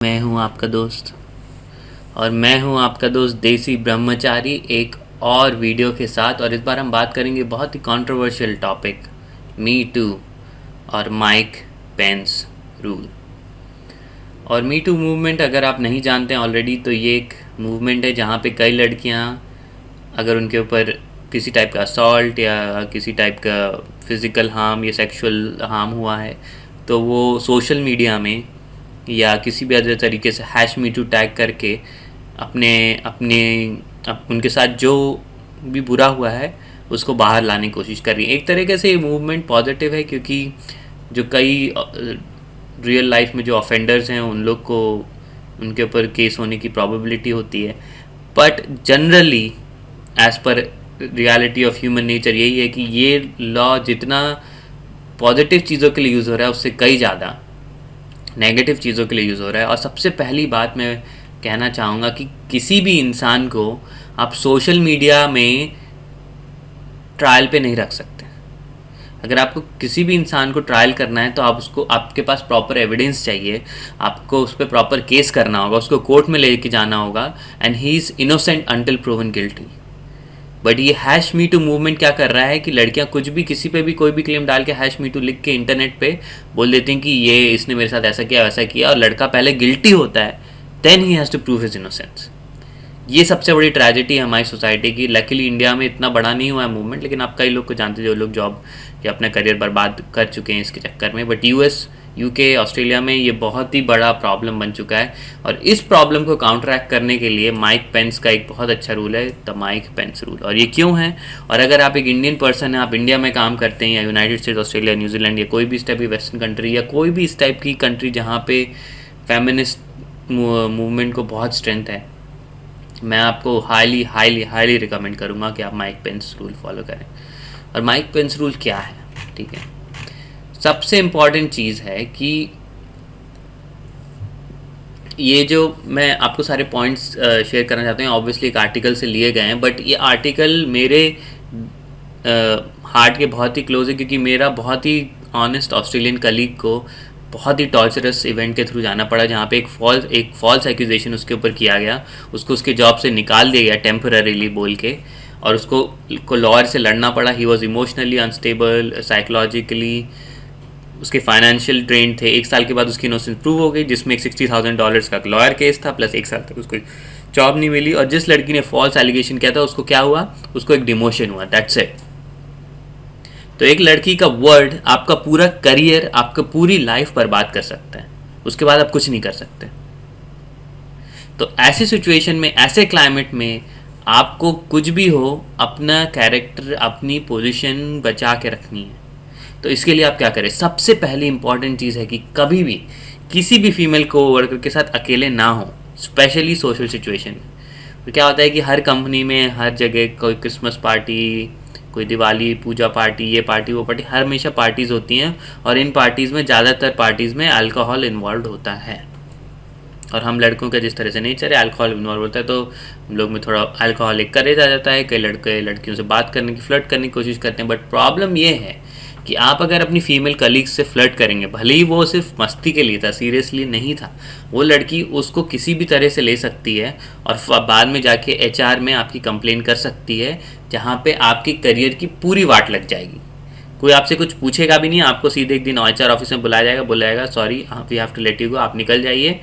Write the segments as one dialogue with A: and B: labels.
A: मैं हूं आपका दोस्त और मैं हूं आपका दोस्त देसी ब्रह्मचारी एक और वीडियो के साथ। और इस बार हम बात करेंगे बहुत ही कंट्रोवर्शियल टॉपिक, मी टू और माइक पेंस रूल। और मी टू मूवमेंट अगर आप नहीं जानते हैं ऑलरेडी, तो ये एक मूवमेंट है जहाँ पे कई लड़कियाँ अगर उनके ऊपर किसी टाइप का असॉल्ट या किसी टाइप का फिज़िकल हार्म या सेक्सुअल हार्म हुआ है, तो वो सोशल मीडिया में या किसी भी अदर तरीके से हैश मी टू टैग करके अपने अपने उनके साथ जो भी बुरा हुआ है उसको बाहर लाने की कोशिश कर रही है। एक तरीके से ये मूवमेंट पॉजिटिव है, क्योंकि जो कई रियल लाइफ में जो ऑफेंडर्स हैं उन लोग को उनके ऊपर केस होने की प्रोबेबिलिटी होती है। But generally as per reality of human nature यही है कि ये लॉ जितना पॉजिटिव चीज़ों के लिए यूज़ हो रहा है उससे कई ज़्यादा नेगेटिव चीज़ों के लिए यूज़ हो रहा है। और सबसे पहली बात मैं कहना चाहूँगा कि किसी भी इंसान को आप सोशल मीडिया में ट्रायल पे नहीं रख सकते। अगर आपको किसी भी इंसान को ट्रायल करना है तो आप उसको, आपके पास प्रॉपर एविडेंस चाहिए, आपको उस पर प्रॉपर केस करना होगा, उसको कोर्ट में लेके जाना होगा, and he is innocent until proven guilty. But ये हैश मी टू मूवमेंट क्या कर रहा है कि लड़कियां कुछ भी किसी पे भी कोई भी क्लेम डाल के हैश मी टू लिख के इंटरनेट पे बोल देती हैं कि ये इसने मेरे साथ ऐसा किया वैसा किया, और लड़का पहले गिल्टी होता है, then he has to prove his innocence. ये सबसे बड़ी ट्रेजेडी है हमारी सोसाइटी की। लकीली इंडिया में इतना बड़ा नहीं हुआ है मूवमेंट, लेकिन आप कई लोग को जानते जो लोग जॉब या अपना करियर बर्बाद कर चुके हैं इसके चक्कर में। बट यूएस, यूके, ऑस्ट्रेलिया में ये बहुत ही बड़ा प्रॉब्लम बन चुका है। और इस प्रॉब्लम को काउंटरैक्ट करने के लिए माइक पेंस का एक बहुत अच्छा रूल है, द माइक पेंस रूल। और ये क्यों है, और अगर आप एक इंडियन पर्सन हैं, आप इंडिया में काम करते हैं या यूनाइटेड स्टेट्स, ऑस्ट्रेलिया, न्यूजीलैंड या कोई भी इस टाइप की वेस्टर्न कंट्री या कोई भी इस टाइप की कंट्री जहाँ पे फेमिनिस्ट मूवमेंट को बहुत स्ट्रेंथ है, मैं आपको हाईली हाईली हाईली रिकमेंड करूँगा कि आप माइक पेंस रूल फॉलो करें। और माइक पेंस रूल क्या है, ठीक है, सबसे इम्पॉर्टेंट चीज़ है कि ये जो मैं आपको सारे पॉइंट्स शेयर करना चाहता हूँ ऑब्वियसली एक आर्टिकल से लिए गए हैं, बट ये आर्टिकल मेरे हार्ट के बहुत ही क्लोज है, क्योंकि मेरा बहुत ही ऑनेस्ट ऑस्ट्रेलियन कलीग को बहुत ही टॉर्चरस इवेंट के थ्रू जाना पड़ा, जहाँ पे एक फॉल्स एक्यूजेशन उसके ऊपर किया गया, उसको उसके जॉब से निकाल दिया गया टेम्पररीली बोल के, और उसको लॉयर से लड़ना पड़ा। He was emotionally unstable, psychologically उसके फाइनेंशियल ड्रेन थे। 1 साल के बाद उसकी इनोसेंस प्रूव हो गई, जिसमें एक $60,000 का लॉयर केस था, प्लस 1 साल तक उसको जॉब नहीं मिली। और जिस लड़की ने फॉल्स एलिगेशन किया था उसको क्या हुआ, उसको एक डिमोशन हुआ, दैट्स इट। तो एक लड़की का वर्ड आपका पूरा करियर, आपका पूरी लाइफ बर्बाद कर सकता है, उसके बाद आप कुछ नहीं कर सकते। तो ऐसी सिचुएशन में, ऐसे क्लाइमेट में आपको कुछ भी हो अपना कैरेक्टर, अपनी पोजीशन बचा के रखनी है। तो इसके लिए आप क्या करें, सबसे पहली इंपॉर्टेंट चीज़ है कि कभी भी किसी भी फीमेल को वर्कर के साथ अकेले ना हो, स्पेशली सोशल सिचुएशन में। तो क्या होता है कि हर कंपनी में, हर जगह कोई क्रिसमस पार्टी, कोई दिवाली पूजा पार्टी, ये पार्टी वो पार्टी, हर हमेशा पार्टीज़ होती हैं, और इन पार्टीज़ में ज़्यादातर पार्टीज़ में अल्कोहल इन्वॉल्व होता है। और हम लड़कों का जिस तरह से नेचर है, अल्कोहल इन्वॉल्व होता है, तो हम लोग में थोड़ा अल्कोहलिक करेज आ जाता है। कई लड़के लड़कियों से बात करने की, फ्लर्ट करने की कोशिश करते हैं। बट प्रॉब्लम ये है कि आप अगर अपनी फीमेल कलीग्स से फ्लर्ट करेंगे, भले ही वो सिर्फ मस्ती के लिए था, सीरियसली नहीं था, वो लड़की उसको किसी भी तरह से ले सकती है और बाद में जाके एचआर में आपकी कंप्लेन कर सकती है, जहाँ पे आपके करियर की पूरी वाट लग जाएगी। कोई आपसे कुछ पूछेगा भी नहीं, आपको सीधे एक दिन एचआर ऑफिस में बुलाया जाएगा, बोला sorry we have to let you go, आप निकल जाइए,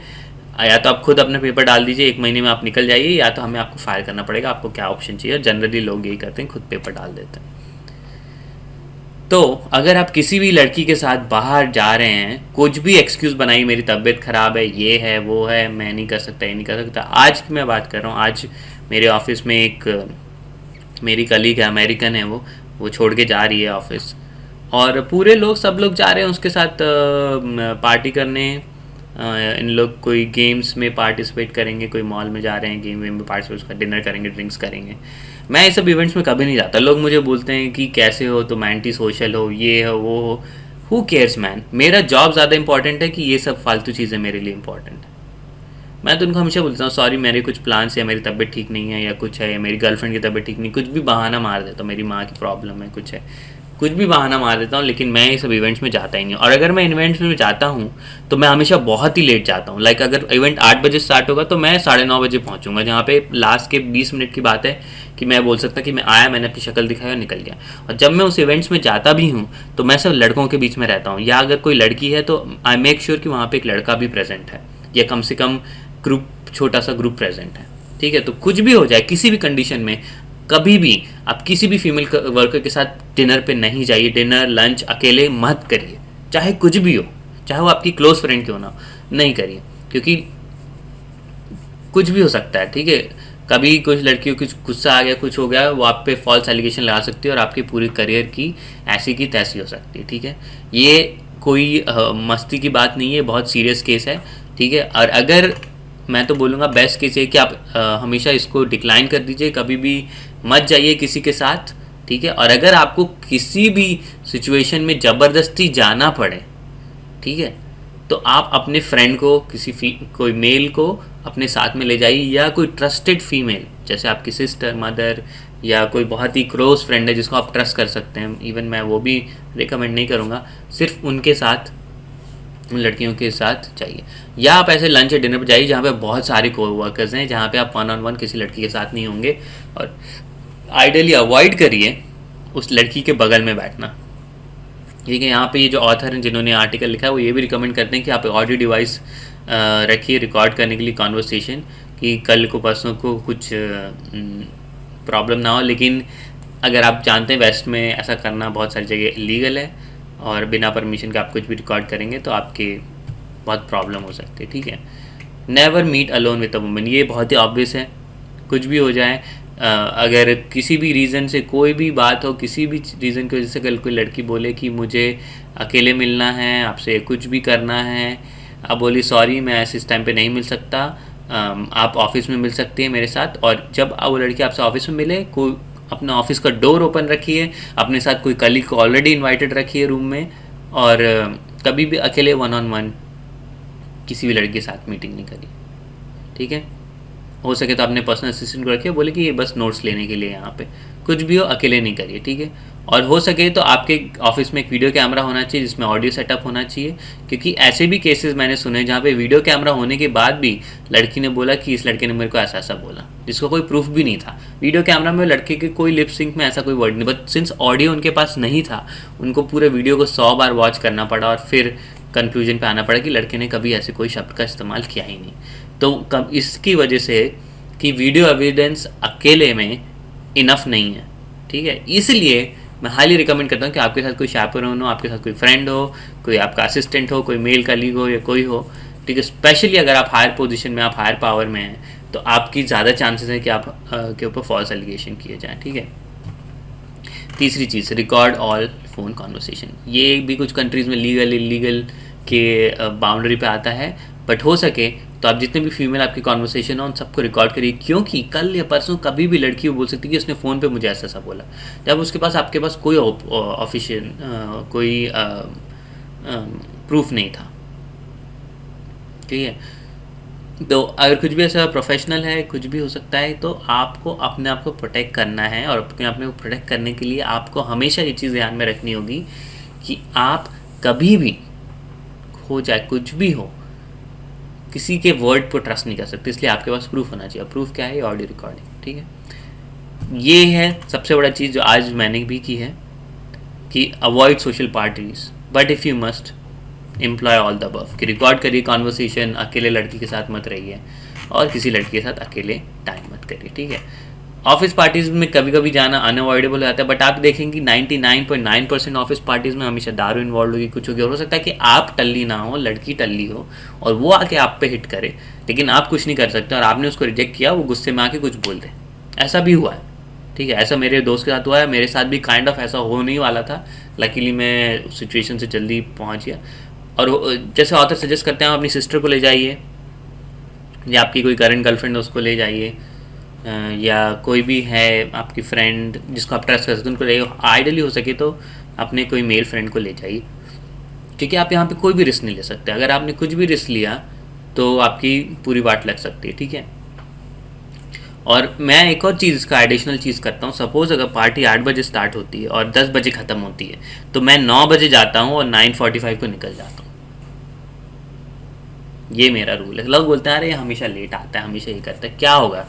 A: या तो आप खुद अपने पेपर डाल दीजिए 1 महीने में आप निकल जाइए, या तो हमें आपको फायर करना पड़ेगा, आपको क्या ऑप्शन चाहिए। जनरली लोग यही करते हैं, खुद पेपर डाल देते हैं। तो अगर आप किसी भी लड़की के साथ बाहर जा रहे हैं, कुछ भी एक्सक्यूज़ बनाई, मेरी तबीयत ख़राब है, ये है वो है, मैं नहीं कर सकता, ये नहीं कर सकता। आज की मैं बात कर रहा हूँ, आज मेरे ऑफिस में एक मेरी कलीग है, अमेरिकन है, वो छोड़ के जा रही है ऑफिस, और पूरे लोग, सब लोग जा रहे हैं उसके साथ पार्टी करने। इन लोग कोई गेम्स में पार्टिसिपेट करेंगे, कोई मॉल में जा रहे हैं, गेम में पार्टिसिपेट, डिनर करेंगे, ड्रिंक्स करेंगे। मैं ये सब इवेंट्स में कभी नहीं जाता। लोग मुझे बोलते हैं कि कैसे हो, तुम एंटी सोशल हो, ये हो वो हो। हु केयर्स मैन, मेरा जॉब ज़्यादा इंपॉर्टेंट है कि ये सब फालतू चीज़ें मेरे लिए इंपॉर्टेंट है। मैं तो उनको हमेशा बोलता हूँ सॉरी मेरे कुछ प्लान्स है, मेरी तबीयत ठीक नहीं है, या कुछ है, या मेरी गर्लफ्रेंड की तबीयत ठीक नहीं, कुछ भी बहाना मार देता हूँ, मेरी माँ की प्रॉब्लम है, कुछ है, कुछ भी बहाना मार देता हूँ, लेकिन मैं ये सब इवेंट्स में जाता ही नहीं हूँ। और अगर मैं इवेंट्स में जाता हूँ तो मैं हमेशा बहुत ही लेट जाता हूँ। लाइक अगर इवेंट 8 बजे स्टार्ट होगा तो मैं 9:30 बजे पहुँचूंगा, जहाँ पे लास्ट के 20 मिनट की बात है कि मैं बोल सकता कि मैं आया, मैंने अपनी शक्ल दिखाई और निकल गया। और जब मैं उस इवेंट्स में जाता भी हूँ तो मैं सब लड़कों के बीच में रहता हूँ, या अगर कोई लड़की है तो आई मेक श्योर कि वहाँ पे एक लड़का भी प्रेजेंट है, या कम से कम ग्रुप, छोटा सा ग्रुप प्रेजेंट है। ठीक है, तो कुछ भी हो जाए, किसी भी कंडीशन में, कभी भी आप किसी भी फीमेल वर्कर के साथ डिनर पे नहीं जाइए। डिनर लंच अकेले मत करिए, चाहे कुछ भी हो, चाहे वो आपकी क्लोज फ्रेंड क्यों ना हो, नहीं करिए, क्योंकि कुछ भी हो सकता है। ठीक है, कभी कुछ लड़कियों कुछ गुस्सा आ गया, कुछ हो गया, वो आप पे फॉल्स एलिगेशन लगा सकती है और आपकी पूरी करियर की ऐसी की तैसी हो सकती है। ठीक है, ये कोई मस्ती की बात नहीं है, बहुत सीरियस केस है। ठीक है, और अगर मैं तो बोलूँगा बेस्ट केस ये कि आप हमेशा इसको डिक्लाइन कर दीजिए, कभी भी मत जाइए किसी के साथ। ठीक है, और अगर आपको किसी भी सिचुएशन में ज़बरदस्ती जाना पड़े, ठीक है, तो आप अपने फ्रेंड को, कोई मेल को अपने साथ में ले जाइए, या कोई ट्रस्टेड फीमेल जैसे आपकी सिस्टर, मदर, या कोई बहुत ही क्लोज फ्रेंड है जिसको आप ट्रस्ट कर सकते हैं। इवन मैं वो भी रिकमेंड नहीं करूँगा, सिर्फ उनके साथ, उन लड़कियों के साथ चाहिए। या आप ऐसे लंच या डिनर पर जाइए जहाँ पे बहुत सारे को वर्कर्स हैं, जहाँ पे आप 1-on-1 किसी लड़की के साथ नहीं होंगे। और आइडियली अवॉइड करिए उस लड़की के बगल में बैठना। ठीक है, यहाँ पे ये जो ऑथर हैं जिन्होंने आर्टिकल लिखा है वो ये भी रिकमेंड करते हैं कि आप ऑडियो डिवाइस रखिए रिकॉर्ड करने के लिए कॉन्वर्सेशन, कि कल को परसों को कुछ प्रॉब्लम ना हो। लेकिन अगर आप जानते हैं वेस्ट में ऐसा करना बहुत सारी जगह इलीगल है, और बिना परमिशन के आप कुछ भी रिकॉर्ड करेंगे तो आपके बहुत प्रॉब्लम हो सकती है। ठीक है, never meet alone with a woman, ये बहुत ही ऑब्वियस है, कुछ भी हो जाए, अगर किसी भी रीज़न से कोई भी बात हो, किसी भी रीज़न की वजह से कल कोई लड़की बोले कि मुझे अकेले मिलना है, आपसे कुछ भी करना है, आप बोली सॉरी मैं ऐसे इस टाइम पे नहीं मिल सकता, आप ऑफिस में मिल सकती हैं मेरे साथ। और जब वो लड़की आपसे ऑफिस में मिले, कोई अपना ऑफिस का डोर ओपन रखिए, अपने साथ कोई कलीग को ऑलरेडी इन्वाइटेड रखिए रूम में, और कभी भी अकेले 1-on-1 किसी भी लड़की के साथ मीटिंग नहीं करिए। ठीक है, हो सके तो अपने पर्सनल असिस्टेंट को रखिए, बोले कि ये बस नोट्स लेने के लिए यहाँ पे, कुछ भी हो अकेले नहीं करिए। ठीक है, और हो सके तो आपके ऑफिस में एक वीडियो कैमरा होना चाहिए जिसमें ऑडियो सेटअप होना चाहिए, क्योंकि ऐसे भी केसेस मैंने सुने जहाँ पे वीडियो कैमरा होने के बाद भी लड़की ने बोला कि इस लड़के ने मेरे को ऐसा ऐसा बोला, जिसको कोई प्रूफ भी नहीं था। वीडियो कैमरा में लड़के के कोई लिप सिंक में ऐसा कोई वर्ड नहीं, बट सिंस ऑडियो उनके पास नहीं था, उनको पूरे वीडियो को 100 बार वॉच करना पड़ा और फिर कंक्लूजन पे आना पड़ा कि लड़के ने कभी ऐसे कोई शब्द का इस्तेमाल किया ही नहीं। तो इसकी वजह से कि वीडियो एविडेंस अकेले में इनफ नहीं है। ठीक है, इसलिए मैं हाईली रिकमेंड करता हूँ कि आपके साथ कोई शैपरन हो, आपके साथ कोई फ्रेंड हो, कोई आपका असिस्टेंट हो, कोई मेल कलीग हो या कोई हो। ठीक है, स्पेशली अगर आप हायर पोजीशन में, आप हायर पावर में हैं, तो आपकी ज़्यादा चांसेस है कि आप के ऊपर फॉल्स एलिगेशन किए जाएँ। ठीक है, तीसरी चीज़, रिकॉर्ड ऑल फ़ोन कॉन्वर्सेशन। ये भी कुछ कंट्रीज़ में लीगल इलीगल के बाउंड्री पे आता है, बट हो सके तो आप जितने भी फीमेल आपकी कॉन्वर्सेशन हो उन सबको रिकॉर्ड करिए, क्योंकि कल या परसों कभी भी लड़की वो बोल सकती है कि उसने फ़ोन पे मुझे ऐसा ऐसा बोला, जब उसके पास आपके पास कोई ऑफिशियल कोई प्रूफ नहीं था। ठीक है, तो अगर कुछ भी ऐसा प्रोफेशनल है, कुछ भी हो सकता है, तो आपको अपने आप को प्रोटेक्ट करना है, और अपने आप को प्रोटेक्ट करने के लिए आपको हमेशा ये चीज़ ध्यान में रखनी होगी कि आप कभी भी हो जाए कुछ भी हो, किसी के वर्ड पर ट्रस्ट नहीं कर सकते, इसलिए आपके पास प्रूफ होना चाहिए। प्रूफ क्या है? Audio recording. ठीक है, ये है सबसे बड़ा चीज़ जो आज मैंने भी की है कि avoid social parties, but if you must employ all the above, कि रिकॉर्ड करिए कॉन्वर्सेशन, अकेले लड़की के साथ मत रहिए और किसी लड़की के साथ अकेले टाइम मत करिए। ठीक है, ऑफिस पार्टीज़ में कभी कभी जाना अनअवॉइडेबल हो जाता है, बट आप देखेंगे 99.9% ऑफिस पार्टीज़ में हमेशा दारू इन्वॉल्व होगी, कुछ होगी, और हो सकता है कि आप टल्ली ना हो, लड़की टल्ली हो और वो आके आप पे हिट करे, लेकिन आप कुछ नहीं कर सकते और आपने उसको रिजेक्ट किया, वो गुस्से में आके कुछ बोल दे। ऐसा भी हुआ है। ठीक है, ऐसा मेरे दोस्त के साथ हुआ है, मेरे साथ भी काइंड ऑफ ऐसा होने ही वाला था। लकीली मैं उस सिचुएशन से जल्दी पहुँच गया। और जैसे ऑथर सजेस्ट करते हैं, आप अपनी सिस्टर को ले जाइए, या आपकी कोई करंट गर्लफ्रेंड है उसको ले जाइए, या कोई भी है आपकी फ्रेंड जिसको आप ट्रस्ट कर सकते हैं उनको ले। आइडियली हो सके तो अपने कोई मेल फ्रेंड को ले जाइए, क्योंकि आप यहाँ पे कोई भी रिस्क नहीं ले सकते। अगर आपने कुछ भी रिस्क लिया तो आपकी पूरी वाट लग सकती है। ठीक है, और मैं एक और चीज़ इसका एडिशनल चीज़ करता हूँ, सपोज़ अगर पार्टी 8 बजे स्टार्ट होती है और 10 बजे ख़त्म होती है, तो मैं 9 बजे जाता हूँ और 9:45 को निकल जाता हूँ। ये मेरा रूल है। लोग बोलते हैं अरे ये हमेशा लेट आता है, हमेशा ये करता है, क्या होगा?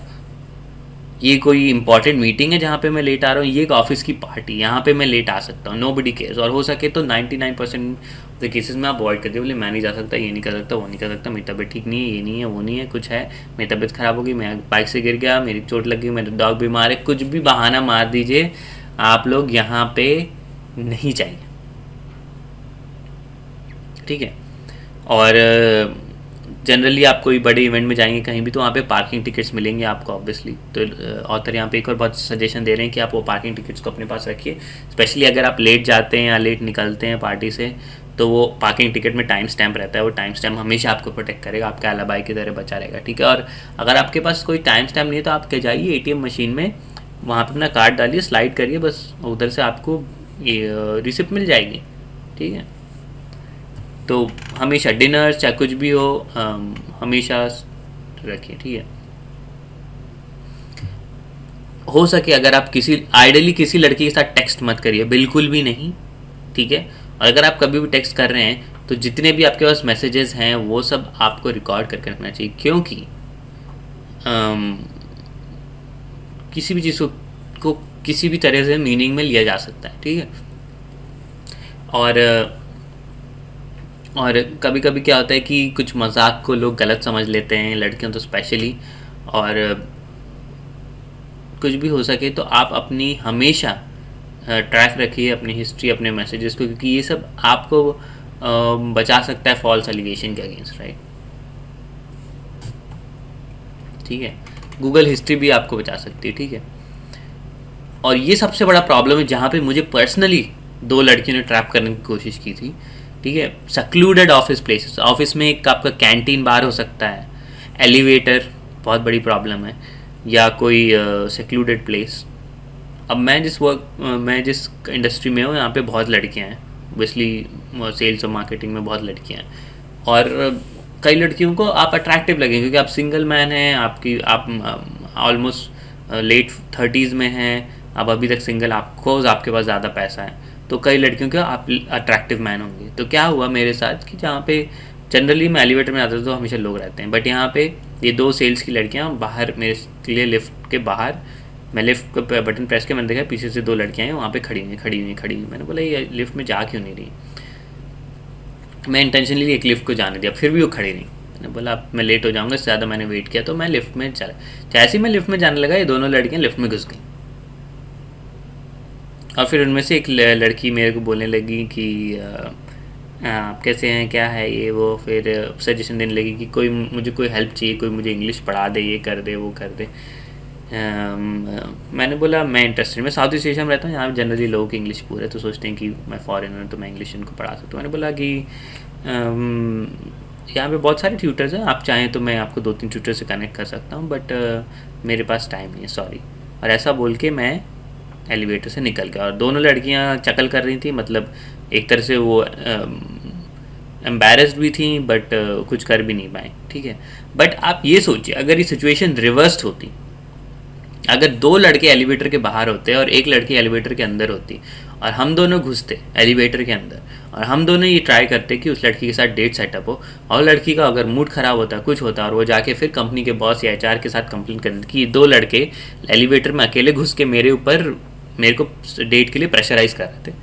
A: ये कोई इंपॉर्टेंट मीटिंग है जहाँ पे मैं लेट आ रहा हूँ? ये एक ऑफिस की पार्टी, यहाँ पे मैं लेट आ सकता हूँ, नो बडी केयर्स। और हो सके तो 99% ऑफ द केसेस में आप अवॉइड करते हो, बोले मैं नहीं जा सकता, ये नहीं कर सकता, वो नहीं कर सकता, मेरी तबीयत ठीक नहीं है, ये नहीं है, वो नहीं है, कुछ है, मेरी तबीयत ख़राब हो गई, मैं बाइक से गिर गया, मेरी चोट लग गई, मेरा डॉग बीमार है, कुछ भी बहाना मार दीजिए, आप लोग यहाँ पे नहीं चाहिए, ठीक है। और जनरली आप कोई बड़े इवेंट में जाएंगे कहीं भी, तो वहाँ पे पार्किंग टिकट्स मिलेंगे आपको ऑब्वियसली। तो ऑथर यहाँ पे एक और बहुत सजेशन दे रहे हैं कि आप वो पार्किंग टिकट्स को अपने पास रखिए, स्पेशली अगर आप लेट जाते हैं या लेट निकलते हैं पार्टी से, तो वो पार्किंग टिकट में टाइम स्टैम्प रहता है, वो टाइम स्टैम्प हमेशा आपको प्रोटेक्ट करेगा, आपका अलाबाई की तरह बचा रहेगा, ठीक है। और अगर आपके पास कोई टाइम स्टैम्प नहीं है तो आप क्या जाइए एटीएम मशीन में, वहाँ पर अपना कार्ड डालिए, स्लाइड करिए, बस उधर से आपको ये रिसिप्ट मिल जाएगी, ठीक है। तो हमेशा डिनर चाहे कुछ भी हो हमेशा रखिए, ठीक है। हो सके अगर आप किसी आइडियली किसी लड़की के साथ टेक्स्ट मत करिए, बिल्कुल भी नहीं, ठीक है। और अगर आप कभी भी टेक्स्ट कर रहे हैं तो जितने भी आपके पास मैसेजेस हैं वो सब आपको रिकॉर्ड करके रखना चाहिए, क्योंकि किसी भी चीज़ को किसी भी तरह से मीनिंग में लिया जा सकता है, ठीक है। और कभी कभी क्या होता है कि कुछ मजाक को लोग गलत समझ लेते हैं, लड़कियों तो स्पेशली। और कुछ भी हो सके तो आप अपनी हमेशा ट्रैक रखिए अपनी हिस्ट्री, अपने मैसेजेस को, क्योंकि ये सब आपको बचा सकता है फॉल्स एलिगेशन के अगेंस्ट, राइट, ठीक है। गूगल हिस्ट्री भी आपको बचा सकती है, ठीक है। और ये सबसे बड़ा प्रॉब्लम है जहाँ पे मुझे पर्सनली 2 लड़कियों ने ट्रैप करने की कोशिश की थी, ठीक है। सेक्लूडेड ऑफिस प्लेसेस, ऑफिस में एक आपका कैंटीन बार हो सकता है, एलिवेटर बहुत बड़ी प्रॉब्लम है, या कोई सेक्लूडेड प्लेस। अब मैं जिस इंडस्ट्री में हूँ यहाँ पे बहुत लड़कियाँ हैं, ऑब्वियसली सेल्स और मार्केटिंग में बहुत लड़कियाँ हैं, और कई लड़कियों को आप अट्रैक्टिव लगेंगे क्योंकि आप सिंगल मैन हैं, आप ऑलमोस्ट लेट 30s में हैं, आप अभी तक सिंगल, आपके पास ज़्यादा पैसा है, तो कई लड़कियों के आप अट्रैक्टिव मैन होंगे। तो क्या हुआ मेरे साथ कि जहाँ पे जनरली मैं एलिवेटर में आता था तो हमेशा लोग रहते हैं, बट यहाँ पे ये 2 सेल्स की लड़कियाँ बाहर मेरे लिए लिफ्ट के बाहर, मैं लिफ्ट का बटन प्रेस के मैंने देखा पीछे से 2 लड़कियाँ हैं वहाँ पे खड़ी हुई। मैंने बोला ये लिफ्ट में जा क्यों नहीं रही? मैं इंटेंशनली एक लिफ्ट को जाने दिया, फिर भी वो खड़ी नहीं। मैंने बोला अब मैं लेट हो जाऊँगा, इससे ज़्यादा मैंने वेट किया, तो मैं लिफ्ट में चला। जैसे ही मैं लिफ्ट में जाने लगा ये दोनों लड़कियाँ लिफ्ट में घुस गई, और फिर उनमें से एक लड़की मेरे को बोलने लगी कि आप कैसे हैं, क्या है ये वो, फिर सजेशन देने लगी कि मुझे कोई हेल्प चाहिए, कोई मुझे इंग्लिश पढ़ा दे, ये कर दे वो कर दे। मैंने बोला मैं इंटरेस्टेड, मैं साउथ ईस्ट एशिया में रहता हूँ, यहाँ जनरली लोग इंग्लिश पूरे तो सोचते हैं कि मैं फॉरेनर तो मैं इंग्लिश इनको पढ़ा सकता हूँ। मैंने बोला कि यहाँ पे बहुत सारे ट्यूटर्स हैं, आप चाहें तो मैं आपको 2-3 ट्यूटर से कनेक्ट कर सकता हूँ, बट मेरे पास टाइम नहीं है, सॉरी। और ऐसा बोल के मैं एलिवेटर से निकल गया, और दोनों लड़कियाँ चकल कर रही थी, मतलब एक तरह से वो एम्बैरेस्ड भी थी, बट कुछ कर भी नहीं पाए, ठीक है। बट आप ये सोचिए अगर ये सिचुएशन रिवर्स्ड होती, अगर 2 लड़के एलिवेटर के बाहर होते और एक लड़की एलिवेटर के अंदर होती, और हम दोनों घुसते एलिवेटर के अंदर, और हम दोनों ये ट्राई करते कि उस लड़की के साथ डेट सेटअप हो, और लड़की का अगर मूड ख़राब होता, कुछ होता, और वो जाके फिर कंपनी के बॉस या HR के साथ कंप्लेंट कर देती कि 2 लड़के एलिवेटर में अकेले घुस के मेरे को डेट के लिए प्रेशराइज कर रहे थे,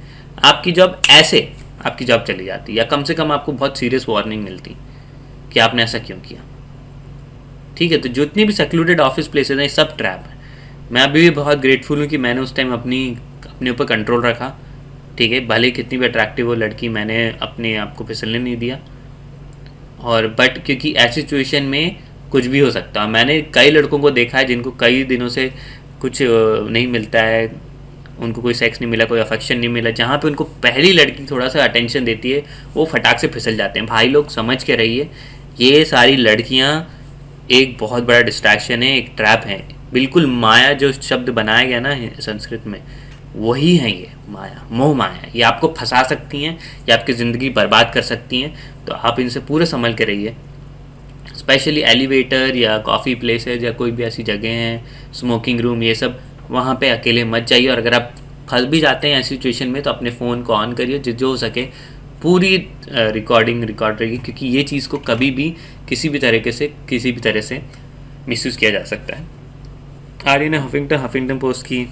A: आपकी जॉब आपकी जॉब चली जाती, या कम से कम आपको बहुत सीरियस वार्निंग मिलती कि आपने ऐसा क्यों किया, ठीक है। तो जितनी भी सेक्लूडेड ऑफिस प्लेसेस हैं सब ट्रैप है। मैं अभी भी बहुत ग्रेटफुल हूँ कि मैंने उस टाइम अपने ऊपर कंट्रोल रखा, ठीक है। भले कितनी भी अट्रैक्टिव हो लड़की, मैंने अपने आप को फिसलने नहीं दिया, और बट क्योंकि ऐसी सिचुएशन में कुछ भी हो सकता है। मैंने कई लड़कों को देखा है जिनको कई दिनों से कुछ नहीं मिलता है, उनको कोई सेक्स नहीं मिला, कोई अफेक्शन नहीं मिला, जहाँ पे उनको पहली लड़की थोड़ा सा अटेंशन देती है वो फटाक से फिसल जाते हैं। भाई लोग समझ के रहिए, ये सारी लड़कियाँ एक बहुत बड़ा डिस्ट्रैक्शन है, एक ट्रैप है, बिल्कुल। माया जो शब्द बनाया गया ना संस्कृत में, वही है ये माया, मोह माया। ये आपको फंसा सकती हैं, ये आपकी ज़िंदगी बर्बाद कर सकती हैं, तो आप इनसे पूरे संभल के रहिए। स्पेशली एलिवेटर या कॉफ़ी प्लेसेस या कोई भी ऐसी जगह हैं, स्मोकिंग रूम, ये सब, वहाँ पे अकेले मत जाइए। और अगर आप फंस भी जाते हैं ऐसी सिचुएशन में तो अपने फ़ोन को ऑन करिए, जो हो सके पूरी रिकॉर्ड रहेगी, क्योंकि ये चीज़ को कभी भी किसी भी तरह से मिसयूज़ किया जा सकता है। आर्यन ने हफिंगटन पोस्ट की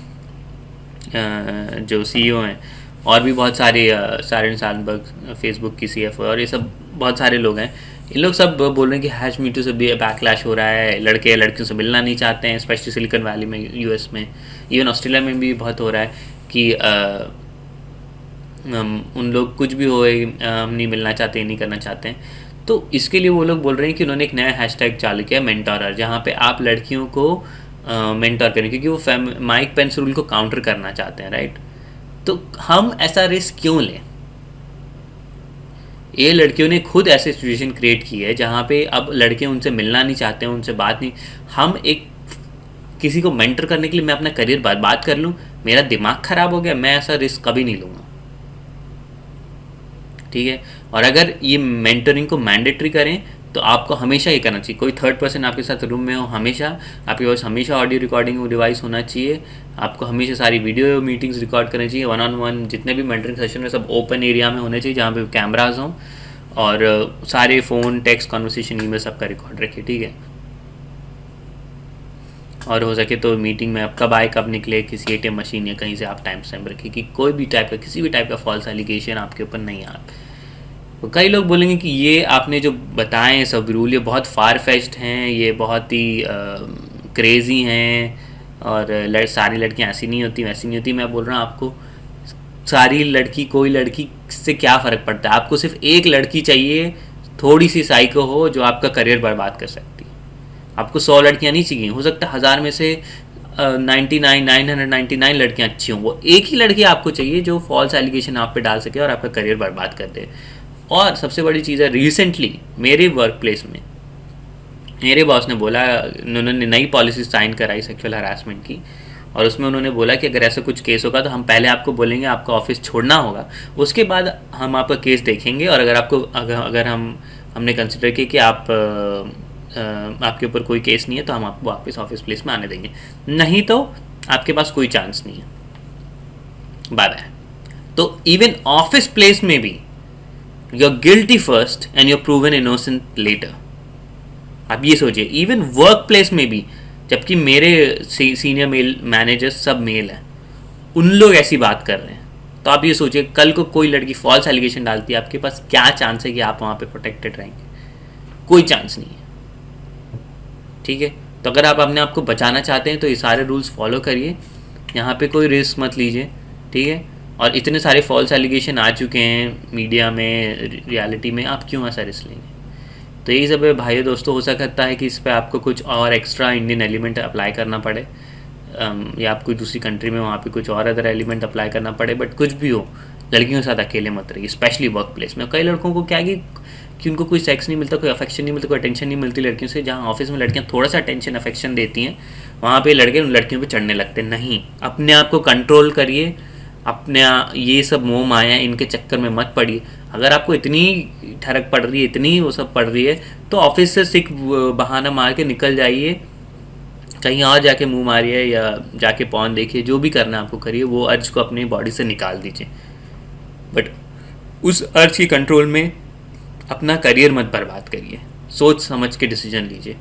A: जो सीईओ हैं, और भी बहुत सारे सारेन सैंडबर्ग फेसबुक की सीएफओ, और ये सब बहुत सारे लोग हैं, इन लोग सब बोल रहे हैं कि हैश मीटू से भी बैकलैश हो रहा है, लड़के लड़कियों से मिलना नहीं चाहते हैं, स्पेशली सिलिकॉन वैली में, यूएस में, इवन ऑस्ट्रेलिया में भी बहुत हो रहा है कि उन लोग कुछ भी हो, हम नहीं मिलना चाहते, नहीं करना चाहते हैं। तो इसके लिए वो लोग बोल रहे हैं कि उन्होंने एक नया हैशटैग चालू किया, मेंटोरर, जहाँ पे आप लड़कियों को मेंटोर करें, क्योंकि वो माइक पेंस रूल को काउंटर करना चाहते हैं, राइट। तो हम ऐसा रिस्क क्यों लें? ये लड़कियों ने खुद ऐसे सिचुएशन क्रिएट की है जहाँ पे अब लड़के उनसे मिलना नहीं चाहते हैं, उनसे बात नहीं, हम एक किसी को मेंटर करने के लिए मैं अपना करियर बर्बाद कर लूँ, मेरा दिमाग ख़राब हो गया, मैं ऐसा रिस्क कभी नहीं लूँगा, ठीक है। और अगर ये मेंटरिंग को मैंडेटरी करें तो आपको हमेशा ये करना चाहिए, कोई थर्ड पर्सन आपके साथ रूम में हो, हमेशा आपके पास हमेशा ऑडियो रिकॉर्डिंग डिवाइस होना चाहिए, आपको हमेशा सारी वीडियो मीटिंग्स रिकॉर्ड करनी चाहिए, 1-on-1 जितने भी मेंटरिंग सेशन में सब ओपन एरिया में होने चाहिए, जहाँ पे कैमराज हों, और सारे फ़ोन, टेक्स्ट, कॉन्वर्सेशन, ईमेल सबका रिकॉर्ड रखिए, ठीक है। और हो सके तो मीटिंग में आप कब आए कब निकले, किसी ATM मशीन या कहीं से आप टाइम स्टैम्प रखिए कि कोई भी टाइप का, किसी भी टाइप का फॉल्स एलिगेशन आपके ऊपर नहीं आ। तो कई लोग बोलेंगे कि ये आपने जो बताए हैं सब रूल, ये बहुत फार फेच्ड हैं, ये बहुत ही क्रेज़ी हैं, और सारी लड़कियां ऐसी नहीं होती, वैसी नहीं होती। मैं बोल रहा हूँ आपको, कोई लड़की से क्या फ़र्क पड़ता है, आपको सिर्फ एक लड़की चाहिए, थोड़ी सी साइको हो, जो आपका करियर बर्बाद कर सकती है। आपको 100 लड़कियाँ नहीं चाहिए, हो सकता है 1000 में से 999 लड़कियाँ अच्छी हों, वो एक ही लड़की आपको चाहिए जो फॉल्स एलिगेशन आप पे डाल सके और आपका करियर बर्बाद कर दे। और सबसे बड़ी चीज़ है, रिसेंटली मेरे वर्क प्लेस में मेरे बॉस ने बोला, उन्होंने नई पॉलिसी साइन कराई सेक्सुअल हरासमेंट की, और उसमें उन्होंने बोला कि अगर ऐसा कुछ केस होगा तो हम पहले आपको बोलेंगे आपका ऑफिस छोड़ना होगा, उसके बाद हम आपका केस देखेंगे, और अगर हमने कंसिडर किया कि आपके ऊपर कोई केस नहीं है तो हम आपको वापस ऑफिस प्लेस में आने देंगे, नहीं तो आपके पास कोई चांस नहीं है। Bye bye. तो इवन ऑफिस प्लेस में भी you're guilty first and you're proven innocent later। आप ये सोचिए, इवन वर्क प्लेस में भी, जबकि मेरे सीनियर मेल मैनेजर्स सब मेल हैं, उन लोग ऐसी बात कर रहे हैं, तो आप ये सोचिए कल को कोई लड़की फॉल्स एलिगेशन डालती है, आपके पास क्या चांस है कि आप वहाँ पे प्रोटेक्टेड रहेंगे? कोई चांस नहीं है, ठीक है। तो अगर आप अपने आप को बचाना चाहते हैं तो ये सारे रूल्स फॉलो करिए, यहाँ पे कोई रिस्क मत लीजिए, ठीक है। और इतने सारे फॉल्स एलिगेशन आ चुके हैं मीडिया में, रियलिटी में, आप क्यों ऐसा रिस्क लेंगे? तो यही सब है भाइयों दोस्तों। हो सकता है कि इस पर आपको कुछ और एक्स्ट्रा इंडियन एलिमेंट अप्लाई करना पड़े, या आप कोई दूसरी कंट्री में वहाँ पे कुछ और अदर एलिमेंट अप्लाई करना पड़े, बट कुछ भी हो, लड़कियों के साथ अकेले मत रहिए, स्पेशली वर्क प्लेस में। कई लड़कों को क्या है कि उनको कोई सेक्स नहीं मिलता, कोई अफेक्शन नहीं मिलता, कोई अटेंशन नहीं मिलती लड़कियों से। जहाँ ऑफिस में लड़कियाँ थोड़ा सा अटेंशन अफेक्शन देती हैं, वहाँ पे लड़के उन लड़कियों पे चढ़ने लगते हैं। नहीं, अपने आप को कंट्रोल करिए, अपने ये सब मोह माया इनके चक्कर में मत पड़िए। अगर आपको इतनी ठरक पड़ रही है, इतनी वो सब पड़ रही है, तो ऑफिस से सिक बहाना मार के निकल जाइए, कहीं और जाके मुंह मारिए या जाके पॉन देखिए, जो भी करना है आपको करिए, वो अर्ज को अपनी बॉडी से निकाल दीजिए, बट उस अर्ज की कंट्रोल में अपना करियर मत बर्बाद करिए, सोच समझ के डिसीजन लीजिए।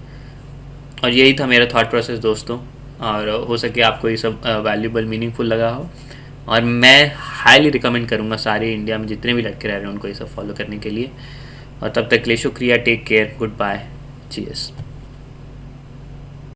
A: और यही था मेरा थॉट प्रोसेस दोस्तों, और हो सके आपको ये सब वैल्यूबल मीनिंगफुल लगा हो, और मैं हाईली रिकमेंड करूँगा सारे इंडिया में जितने भी लड़के रह रहे हैं उनको ये सब फॉलो करने के लिए। और तब तक के लिए शुक्रिया, take care, good bye, cheers.